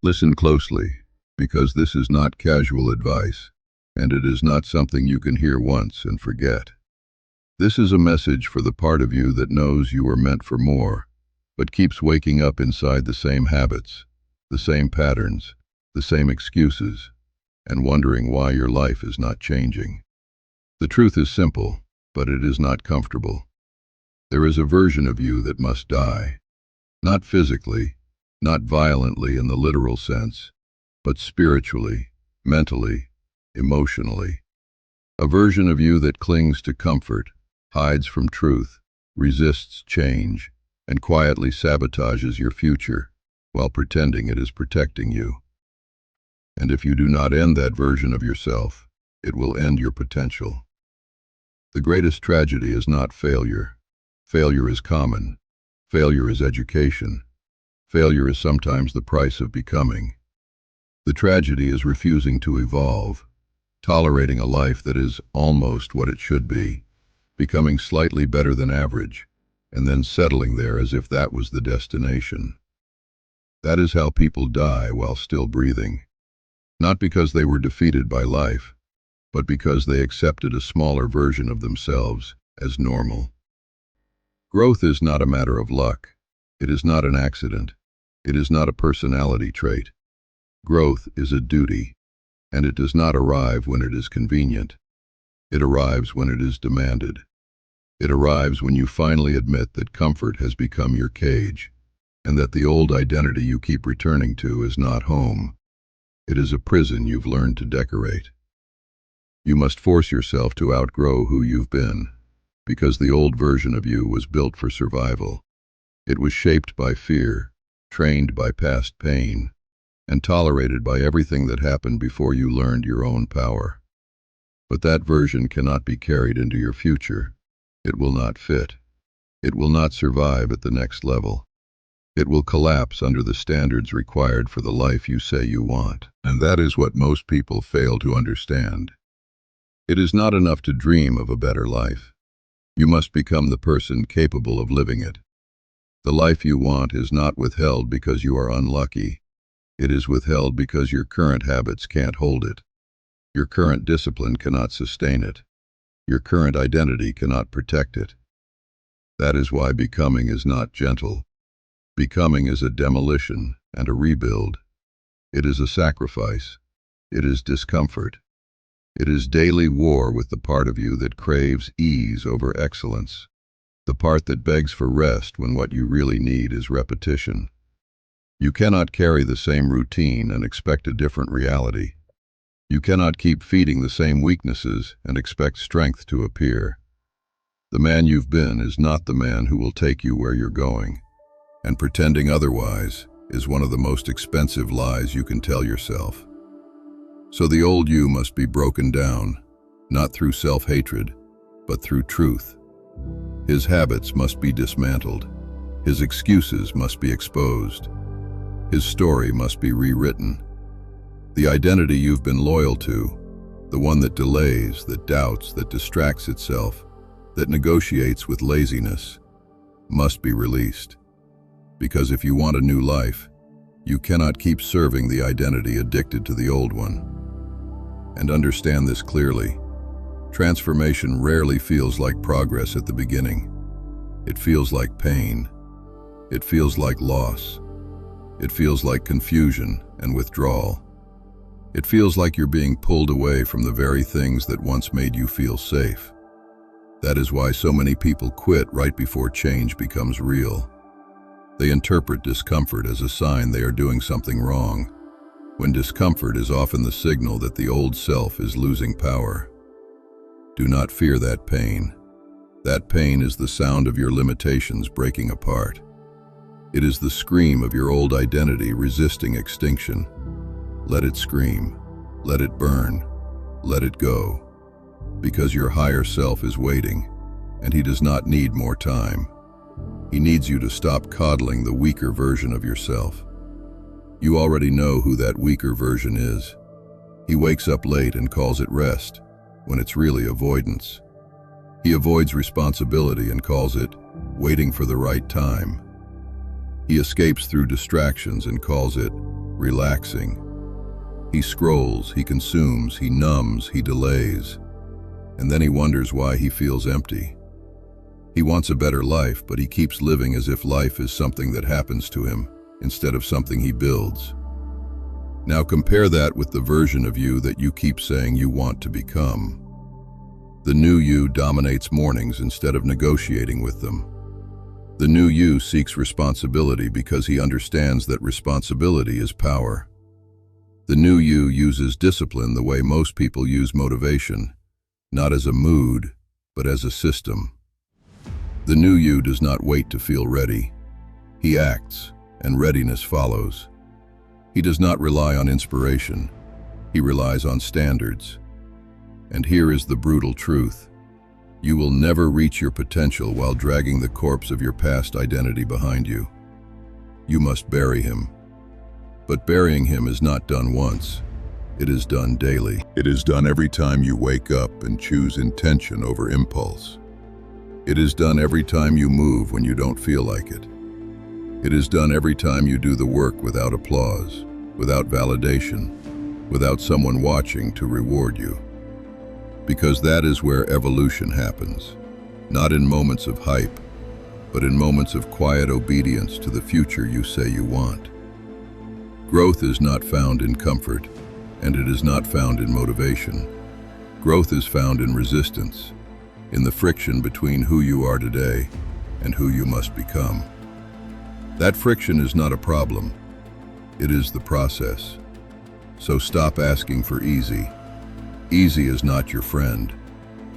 Listen closely, because this is not casual advice, and it is not something you can hear once and forget. This is a message for the part of you that knows you are meant for more, but keeps waking up inside the same habits, the same patterns, the same excuses, and wondering why your life is not changing. The truth is simple, but it is not comfortable. There is a version of you that must die. Not physically, not violently in the literal sense, but spiritually, mentally, emotionally. A version of you that clings to comfort, hides from truth, resists change, and quietly sabotages your future while pretending it is protecting you. And if you do not end that version of yourself, it will end your potential. The greatest tragedy is not failure. Failure is common. Failure is education. Failure is sometimes the price of becoming. The tragedy is refusing to evolve, tolerating a life that is almost what it should be, becoming slightly better than average, and then settling there as if that was the destination. That is how people die while still breathing. Not because they were defeated by life, but because they accepted a smaller version of themselves as normal. Growth is not a matter of luck. It is not an accident. It is not a personality trait. Growth is a duty, and it does not arrive when it is convenient. It arrives when it is demanded. It arrives when you finally admit that comfort has become your cage, and that the old identity you keep returning to is not home. It is a prison you've learned to decorate. You must force yourself to outgrow who you've been, because the old version of you was built for survival. It was shaped by fear, trained by past pain, and tolerated by everything that happened before you learned your own power. But that version cannot be carried into your future. It will not fit. It will not survive at the next level. It will collapse under the standards required for the life you say you want. And that is what most people fail to understand. It is not enough to dream of a better life. You must become the person capable of living it. The life you want is not withheld because you are unlucky. It is withheld because your current habits can't hold it. Your current discipline cannot sustain it. Your current identity cannot protect it. That is why becoming is not gentle. Becoming is a demolition and a rebuild. It is a sacrifice. It is discomfort. It is daily war with the part of you that craves ease over excellence, the part that begs for rest when what you really need is repetition. You cannot carry the same routine and expect a different reality. You cannot keep feeding the same weaknesses and expect strength to appear. The man you've been is not the man who will take you where you're going, and pretending otherwise is one of the most expensive lies you can tell yourself. So the old you must be broken down, not through self-hatred, but through truth. His habits must be dismantled. His excuses must be exposed. His story must be rewritten. The identity you've been loyal to, the one that delays, that doubts, that distracts itself, that negotiates with laziness, must be released. Because if you want a new life, you cannot keep serving the identity addicted to the old one. And understand this clearly. Transformation rarely feels like progress at the beginning. It feels like pain. It feels like loss. It feels like confusion and withdrawal. It feels like you're being pulled away from the very things that once made you feel safe. That is why so many people quit right before change becomes real. They interpret discomfort as a sign they are doing something wrong, when discomfort is often the signal that the old self is losing power. Do not fear that pain. That pain is the sound of your limitations breaking apart. It is the scream of your old identity resisting extinction. Let it scream. Let it burn. Let it go. Because your higher self is waiting, and he does not need more time. He needs you to stop coddling the weaker version of yourself. You already know who that weaker version is. He wakes up late and calls it rest, when it's really avoidance. He avoids responsibility and calls it waiting for the right time. He escapes through distractions and calls it relaxing. He scrolls, he consumes, he numbs, he delays, and then he wonders why he feels empty. He wants a better life, but he keeps living as if life is something that happens to him instead of something he builds. Now compare that with the version of you that you keep saying you want to become. The new you dominates mornings instead of negotiating with them. The new you seeks responsibility because he understands that responsibility is power. The new you uses discipline the way most people use motivation, not as a mood, but as a system. The new you does not wait to feel ready. He acts, and readiness follows. He does not rely on inspiration. He relies on standards. And here is the brutal truth. You will never reach your potential while dragging the corpse of your past identity behind you. You must bury him. But burying him is not done once. It is done daily. It is done every time you wake up and choose intention over impulse. It is done every time you move when you don't feel like it. It is done every time you do the work without applause, without validation, without someone watching to reward you. Because that is where evolution happens, not in moments of hype, but in moments of quiet obedience to the future you say you want. Growth is not found in comfort, and it is not found in motivation. Growth is found in resistance, in the friction between who you are today and who you must become. That friction is not a problem. It is the process. So stop asking for easy. Easy is not your friend.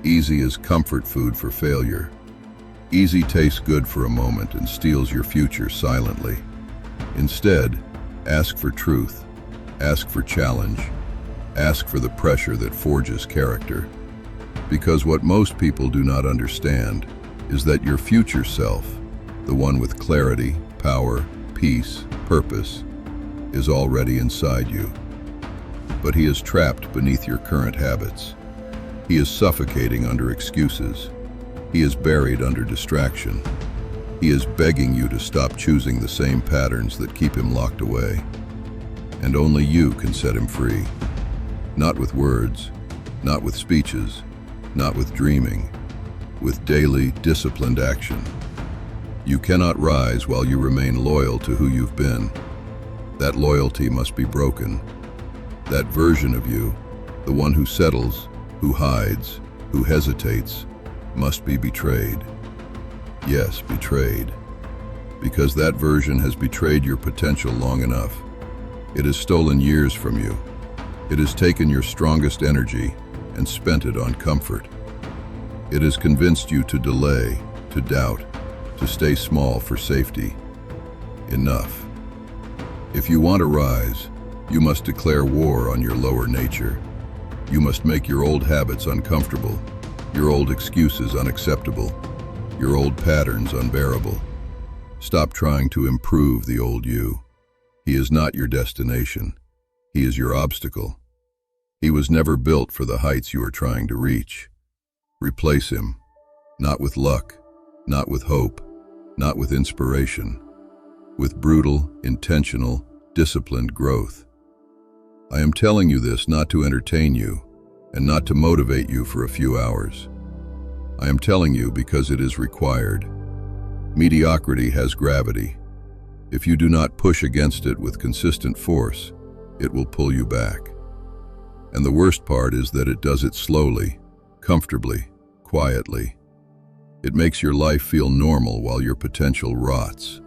Easy is comfort food for failure. Easy tastes good for a moment and steals your future silently. Instead, ask for truth. Ask for challenge. Ask for the pressure that forges character. Because what most people do not understand is that your future self, the one with clarity, power, peace, purpose, is already inside you. But he is trapped beneath your current habits. He is suffocating under excuses. He is buried under distraction. He is begging you to stop choosing the same patterns that keep him locked away. And only you can set him free. Not with words, not with speeches, not with dreaming, with daily, disciplined action. You cannot rise while you remain loyal to who you've been. That loyalty must be broken. That version of you, the one who settles, who hides, who hesitates, must be betrayed. Yes, betrayed. Because that version has betrayed your potential long enough. It has stolen years from you. It has taken your strongest energy and spent it on comfort. It has convinced you to delay, to doubt, to stay small for safety. Enough. If you want to rise, you must declare war on your lower nature. You must make your old habits uncomfortable, your old excuses unacceptable, your old patterns unbearable. Stop trying to improve the old you. He is not your destination. He is your obstacle. He was never built for the heights you are trying to reach. Replace him, not with luck, not with hope, not with inspiration, with brutal, intentional, disciplined growth. I am telling you this not to entertain you and not to motivate you for a few hours. I am telling you because it is required. Mediocrity has gravity. If you do not push against it with consistent force, it will pull you back. And the worst part is that it does it slowly, comfortably, quietly. It makes your life feel normal while your potential rots.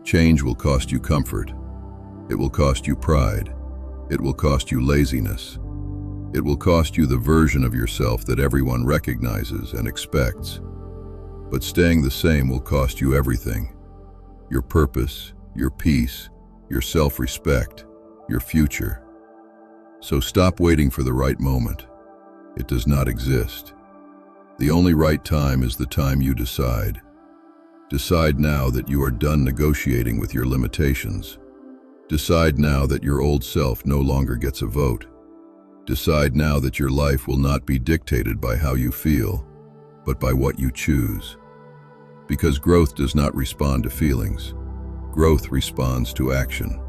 Change will cost you comfort. It will cost you pride. It will cost you laziness. It will cost you the version of yourself that everyone recognizes and expects. But staying the same will cost you everything. Your purpose, your peace, your self-respect, your future. So stop waiting for the right moment. It does not exist. The only right time is the time you decide. Decide now that you are done negotiating with your limitations. Decide now that your old self no longer gets a vote. Decide now that your life will not be dictated by how you feel, but by what you choose. Because growth does not respond to feelings. Growth responds to action.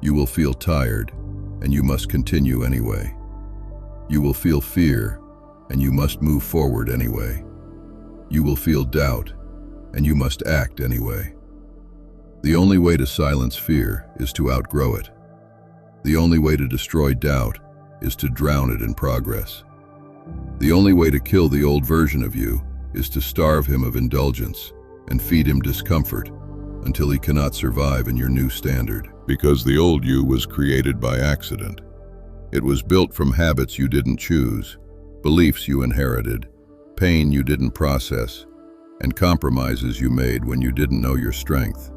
You will feel tired, and you must continue anyway. You will feel fear, and you must move forward anyway. You will feel doubt, and you must act anyway. The only way to silence fear is to outgrow it. The only way to destroy doubt is to drown it in progress. The only way to kill the old version of you is to starve him of indulgence and feed him discomfort until he cannot survive in your new standard. Because the old you was created by accident. It was built from habits you didn't choose, beliefs you inherited, pain you didn't process, and compromises you made when you didn't know your strength.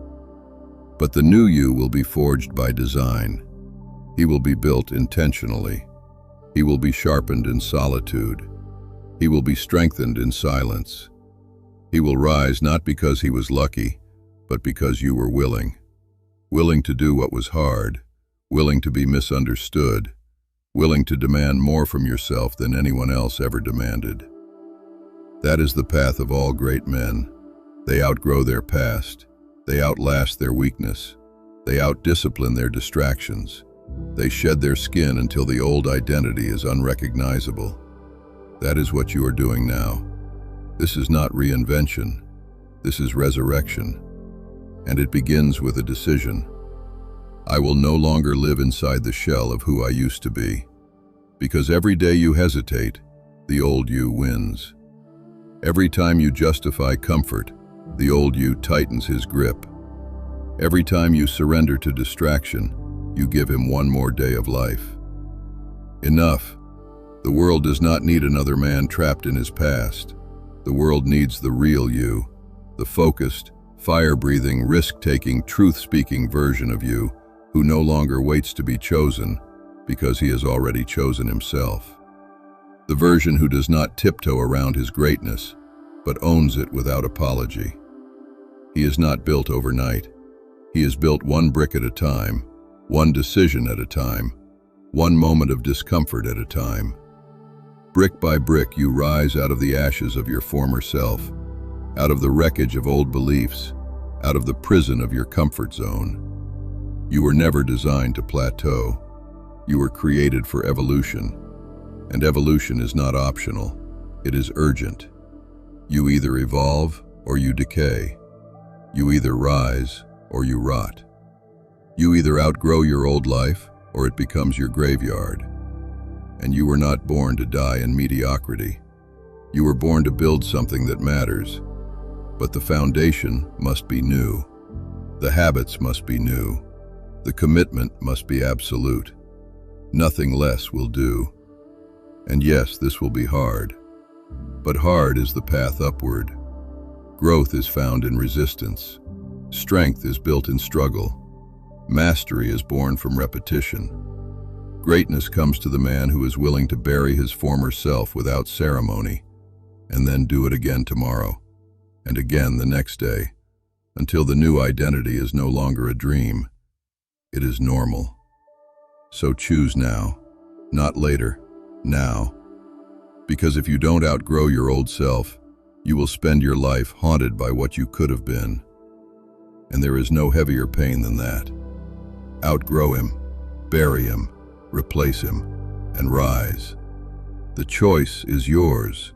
But the new you will be forged by design. He will be built intentionally. He will be sharpened in solitude. He will be strengthened in silence. He will rise not because he was lucky, but because you were willing. Willing to do what was hard, willing to be misunderstood, willing to demand more from yourself than anyone else ever demanded. That is the path of all great men. They outgrow their past. They outlast their weakness. They outdiscipline their distractions. They shed their skin until the old identity is unrecognizable. That is what you are doing now. This is not reinvention. This is resurrection. And it begins with a decision. I will no longer live inside the shell of who I used to be. Because every day you hesitate, the old you wins. Every time you justify comfort, the old you tightens his grip. Every time you surrender to distraction, you give him one more day of life. Enough. The world does not need another man trapped in his past. The world needs the real you, the focused, fire-breathing, risk-taking, truth-speaking version of you who no longer waits to be chosen because he has already chosen himself. The version who does not tiptoe around his greatness, but owns it without apology. He is not built overnight. He is built one brick at a time, one decision at a time, one moment of discomfort at a time. Brick by brick, you rise out of the ashes of your former self, out of the wreckage of old beliefs, out of the prison of your comfort zone. You were never designed to plateau. You were created for evolution, and evolution is not optional. It is urgent. You either evolve or you decay. You either rise or you rot. You either outgrow your old life or it becomes your graveyard. And you were not born to die in mediocrity. You were born to build something that matters. But the foundation must be new. The habits must be new. The commitment must be absolute. Nothing less will do. And yes, this will be hard. But hard is the path upward. Growth is found in resistance. Strength is built in struggle. Mastery is born from repetition. Greatness comes to the man who is willing to bury his former self without ceremony, and then do it again tomorrow, and again the next day, until the new identity is no longer a dream. It is normal. So choose now, not later, now. Because if you don't outgrow your old self, you will spend your life haunted by what you could have been. And there is no heavier pain than that. Outgrow him, bury him, replace him, and rise. The choice is yours.